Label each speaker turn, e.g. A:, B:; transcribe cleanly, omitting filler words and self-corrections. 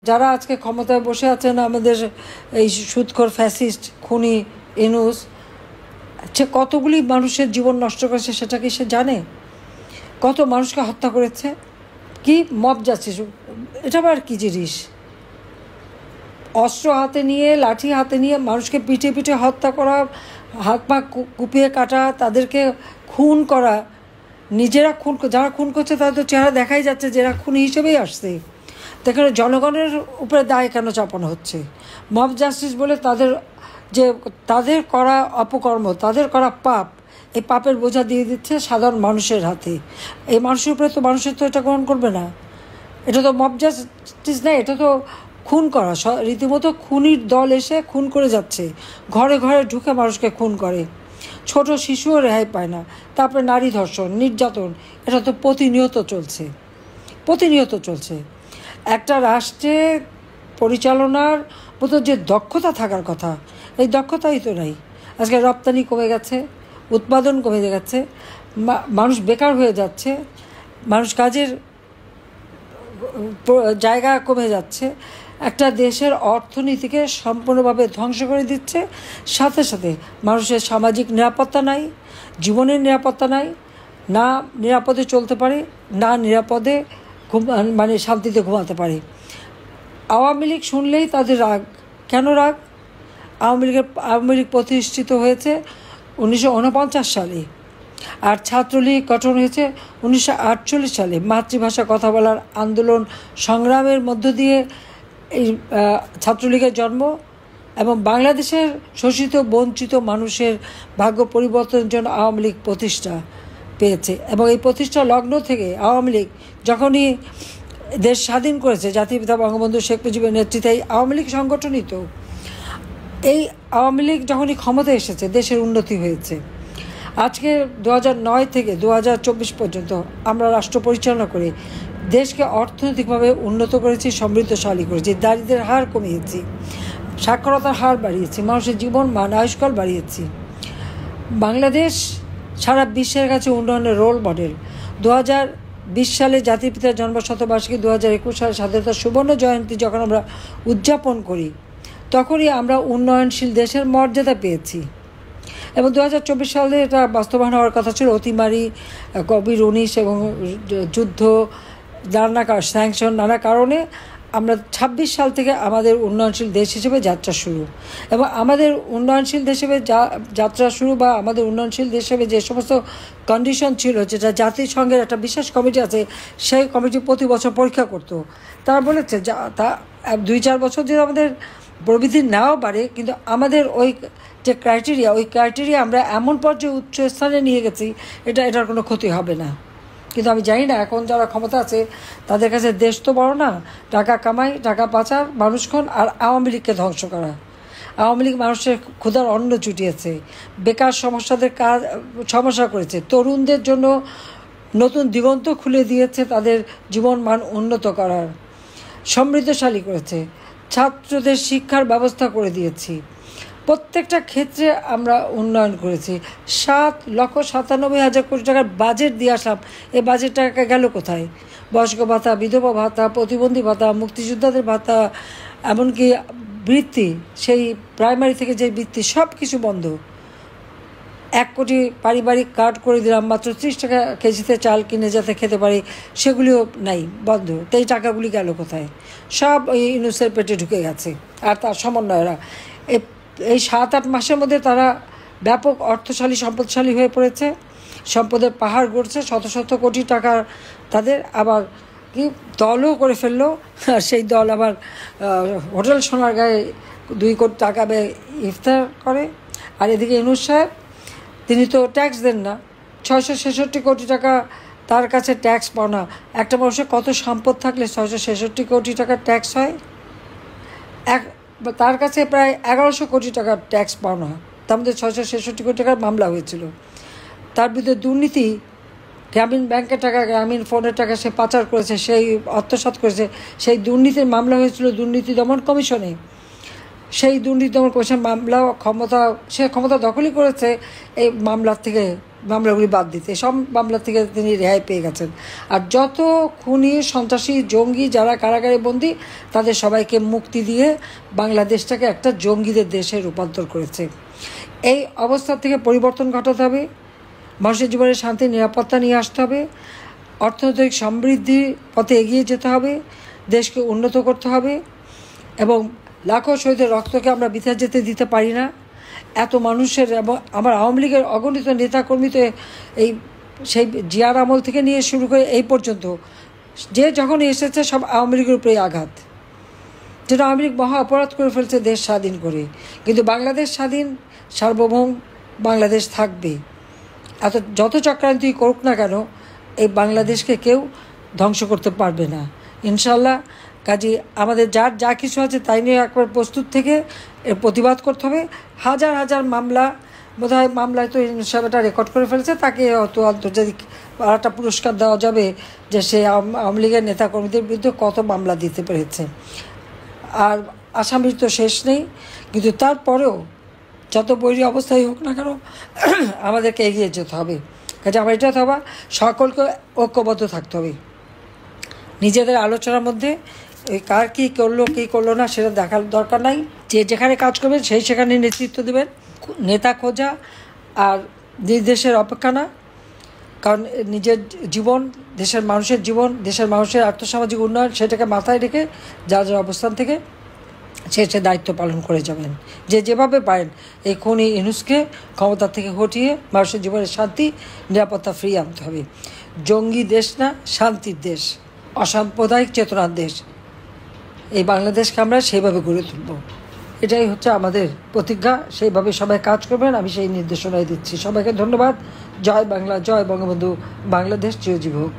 A: যারা আজকে ক্ষমতায় বসে আছেন, আমাদের এই সুদখোর ফ্যাসিস্ট খুনি ইউনূস, সে কতগুলি মানুষের জীবন নষ্ট করেছে সেটা কি সে জানে? কত মানুষকে হত্যা করেছে? কি মব জাস্টিস, এটা আবার কি জিনিস? অস্ত্র হাতে নিয়ে, লাঠি হাতে নিয়ে মানুষকে পিঠে পিঠে হত্যা করা, হাত পা কুপিয়ে কাটা, তাদেরকে খুন করা, নিজেরা খুন, যারা খুন করছে তাদের তো চেহারা দেখাই যাচ্ছে যে এরা খুনি হিসেবেই আসছে। এখানে জনগণের উপরে দায় কেন চাপানো হচ্ছে? মব জাস্টিস বলে তাদের করা অপকর্ম, তাদের করা পাপ, এই পাপের বোঝা দিয়ে দিচ্ছে সাধারণ মানুষের হাতে। এই মানুষের উপরে তো মানুষের তো এটা গ্রহণ করবে না। এটা তো মব জাস্টিস না, এটা তো খুন করা। রীতিমতো খুনির দল এসে খুন করে যাচ্ছে, ঘরে ঘরে ঢুকে মানুষকে খুন করে, ছোট শিশুও রেহাই পায় না। তারপরে নারী ধর্ষণ, নির্যাতন, এটা তো প্রতিনিয়ত চলছে। একটা রাষ্ট্রে পরিচালনার মতো যে দক্ষতা থাকার কথা, এই দক্ষতাই তো নাই। আজকে রপ্তানি কমে গেছে, উৎপাদন কমে গেছে, মানুষ বেকার হয়ে যাচ্ছে, মানুষ কাজের জায়গা কমে যাচ্ছে। একটা দেশের অর্থনীতিকে সম্পূর্ণভাবে ধ্বংস করে দিচ্ছে। সাথে সাথে মানুষের সামাজিক নিরাপত্তা নাই, জীবনের নিরাপত্তা নাই, না নিরাপদে চলতে পারে, না নিরাপদে শান্তিতে ঘুমাতে পারে। আওয়ামী লীগ শুনলেই তাদের রাগ। কেন রাগ? আওয়ামী লীগ প্রতিষ্ঠিত হয়েছে 1949 সালে, আর ছাত্রলীগ গঠন হয়েছে 1948 সালে। মাতৃভাষা কথা বলার আন্দোলন সংগ্রামের মধ্য দিয়ে এই ছাত্রলীগের জন্ম, এবং বাংলাদেশের শোষিত বঞ্চিত মানুষের ভাগ্য পরিবর্তনের জন্য আওয়ামী লীগ প্রতিষ্ঠা পেয়েছে। এবং এই প্রতিষ্ঠা লগ্ন থেকে আওয়ামী লীগ যখনই দেশ স্বাধীন করেছে, জাতির পিতা বঙ্গবন্ধু শেখ মুজিবের নেতৃত্বে এই আওয়ামী লীগ সংগঠনই তো, এই আওয়ামী লীগ যখনই ক্ষমতায় এসেছে দেশের উন্নতি হয়েছে। আজকে 2009 থেকে 2024 পর্যন্ত আমরা রাষ্ট্র পরিচালনা করে দেশকে অর্থনৈতিকভাবে উন্নত করেছি, সমৃদ্ধশালী করেছি, দারিদ্র্যের হার কমিয়েছি, সাক্ষরতার হার বাড়িয়েছি, মানুষের জীবন মান আয়ুষ্কাল বাড়িয়েছি। বাংলাদেশ সারা বিশ্বের কাছে উন্নয়নের রোল মডেল। 2020 সালে জাতির পিতার জন্মশতবার্ষিকী, 2021 সালে স্বাধীনতার সুবর্ণ জয়ন্তী যখন আমরা উদযাপন করি, তখনই আমরা উন্নয়নশীল দেশের মর্যাদা পেয়েছি। এবং 2024 সালে এটা বাস্তবায়ন হওয়ার কথা ছিল। অতিমারি, কোভিড-19 এবং যুদ্ধ, স্যাংশন, নানা কারণে আমরা 26 সাল থেকে আমাদের উন্নয়নশীল দেশ হিসেবে যাত্রা শুরু। এবং আমাদের উন্নয়নশীল দেশ হিসেবে যাত্রা শুরু বা আমাদের উন্নয়নশীল দেশ হিসেবে যে সমস্ত কন্ডিশন ছিল, যেটা জাতিসংঘের একটা বিশেষ কমিটি আছে, সেই কমিটি প্রতি বছর পরীক্ষা করতো। তারা বলেছে তা 2-4 বছর যদি আমাদের প্রবৃদ্ধি নাও বাড়ে, কিন্তু আমাদের ওই যে ক্রাইটেরিয়া আমরা এমন পর্যায়ে উচ্চ স্থানে নিয়ে গেছি, এটার কোনো ক্ষতি হবে না। কিন্তু আমি জানি না এখন যারা ক্ষমতা আছে তাদের কাছে দেশ তো বড় না, টাকা কামাই, টাকা পাচার, মানুষক্ষণ, আর আওয়ামী লীগকে ধ্বংস করা। আওয়ামী লীগ মানুষের ক্ষুধার অন্ন জুটিয়েছে, বেকার সমস্যা করেছে, তরুণদের জন্য নতুন দিগন্ত খুলে দিয়েছে, তাদের জীবন মান উন্নত করার, সমৃদ্ধশালী করেছে, ছাত্রদের শিক্ষার ব্যবস্থা করে দিয়েছি। প্রত্যেকটা ক্ষেত্রে আমরা উন্নয়ন করেছি। 7,97,000 কোটি টাকার বাজেট দিয়ে আসলাম। এই বাজেট টাকা গেল কোথায়? বয়স্ক ভাতা, বিধবা ভাতা, প্রতিবন্ধী ভাতা, মুক্তিযোদ্ধাদের ভাতা, এমনকি বৃত্তি, সেই প্রাইমারি থেকে যে বৃত্তি, সব কিছু বন্ধ। 1 কোটি পারিবারিক কার্ড করে দিলাম, মাত্র 30 টাকা কেজিতে চাল কিনে যাতে খেতে পারি, সেগুলিও নাই, বন্ধ। তো এই টাকাগুলি গেল কোথায়? সব ওই ইউনূসের পেটে ঢুকে গেছে। আর তার সমন্বয়রা এই 7-8 মাসের মধ্যে তারা ব্যাপক অর্থশালী, সম্পদশালী হয়ে পড়েছে, সম্পদের পাহাড় গড়ছে, শত শত কোটি টাকা তাদের। আবার কি দলও করে ফেললো, আর সেই দল আবার হোটেল সোনারগাঁয়ে 2 কোটি টাকা ইফতার করে। আর এদিকে ইউনূস সাহেব, তিনি তো ট্যাক্স দেন না, 666 কোটি টাকা তার কাছে ট্যাক্স পাওনা। একটা মানুষের কত সম্পদ থাকলে 666 কোটি টাকার ট্যাক্স হয়? তার কাছে প্রায় 1100 কোটি টাকার ট্যাক্স পাওনা, তার মধ্যে 666 কোটি টাকার মামলা হয়েছিল। তার বিরুদ্ধে দুর্নীতি, গ্রামীণ ব্যাংকের টাকা, গ্রামীণ ফোনের টাকা সে পাচার করেছে, সেই আত্মসাৎ করেছে, সেই দুর্নীতির মামলা হয়েছিল দুর্নীতি দমন কমিশনে। সেই দুর্নীতি দমন কমিশন সে ক্ষমতা দখলই করেছে এই মামলাগুলি বাদ দিতে। সব মামলা থেকে তিনি রেহাই পেয়ে গেছেন। আর যত খুনি, সন্ত্রাসী, জঙ্গি যারা কারাগারে বন্দী, তাদের সবাইকে মুক্তি দিয়ে বাংলাদেশটাকে একটা জঙ্গিদের দেশে রূপান্তর করেছে। এই অবস্থা থেকে পরিবর্তন ঘটাতে হবে, মানুষের জীবনে শান্তি, নিরাপত্তা নিয়ে আসতে হবে, অর্থনৈতিক সমৃদ্ধির পথে এগিয়ে যেতে হবে, দেশকে উন্নত করতে হবে এবং লাখো শহীদের রক্তকে আমরা বৃথা যেতে দিতে পারি না। এত মানুষের এবং আমার আওয়ামী লীগের অগণিত নেতাকর্মী তো সেই জিয়ার আমল থেকে নিয়ে শুরু করে এই পর্যন্ত যে যখন এসেছে সব আওয়ামী লীগের উপরেই আঘাত, যেটা আওয়ামী লীগ মহা অপরাধ করে ফেলছে দেশ স্বাধীন করে। কিন্তু বাংলাদেশ স্বাধীন, সার্বভৌম বাংলাদেশ থাকবে। যত চক্রান্তই করুক না কেন, এই বাংলাদেশকে কেউ ধ্বংস করতে পারবে না ইনশাল্লাহ। কাজে আমাদের যা কিছু আছে তাই নিয়ে একবার প্রস্তুত থেকে এর প্রতিবাদ করতে হবে। হাজার হাজার মামলা, বোধহয় মামলায় তো হিসাবেটা রেকর্ড করে ফেলেছে, তাকে হয়তো আন্তর্জাতিক একটা পুরস্কার দেওয়া যাবে যে সে আওয়ামী লীগের নেতাকর্মীদের বিরুদ্ধে কত মামলা দিতে পেরেছে। আর আসামির তো শেষ নেই, কিন্তু তারপরেও যত বৈরী অবস্থায় হোক না কেন আমাদেরকে এগিয়ে যেতে হবে। কাজে আমার এটা হতে হবে, সকলকে ঐক্যবদ্ধ থাকতে হবে। নিজেদের আলোচনার মধ্যে ওই কার কী করলো না সেটা দেখার দরকার নাই। যে যেখানে কাজ করবেন সেখানে নেতৃত্ব দেবেন। নেতা খোঁজা আর নির্দেশের অপেক্ষা না, কারণ নিজের জীবন, দেশের মানুষের জীবন, দেশের মানুষের আর্থসামাজিক উন্নয়ন, সেটাকে মাথায় রেখে যার অবস্থান থেকে সে দায়িত্ব পালন করে যাবেন। যেভাবে পারেন এই খুনি ইউনূসকে ক্ষমতা থেকে হটিয়ে মানুষের জীবনের শান্তি, নিরাপত্তা ফিরিয়ে আনতে হবে। জঙ্গি দেশ না, শান্তির দেশ, অসাম্প্রদায়িক চেতনার দেশ, এই বাংলাদেশকে আমরা সেইভাবে গড়ে তুলব। এটাই হচ্ছে আমাদের প্রতিজ্ঞা। সেইভাবে সবাই কাজ করবেন, আমি সেই নির্দেশনাই দিচ্ছি। সবাইকে ধন্যবাদ। জয় বাংলা, জয় বঙ্গবন্ধু, বাংলাদেশ চিরজীবী হোক।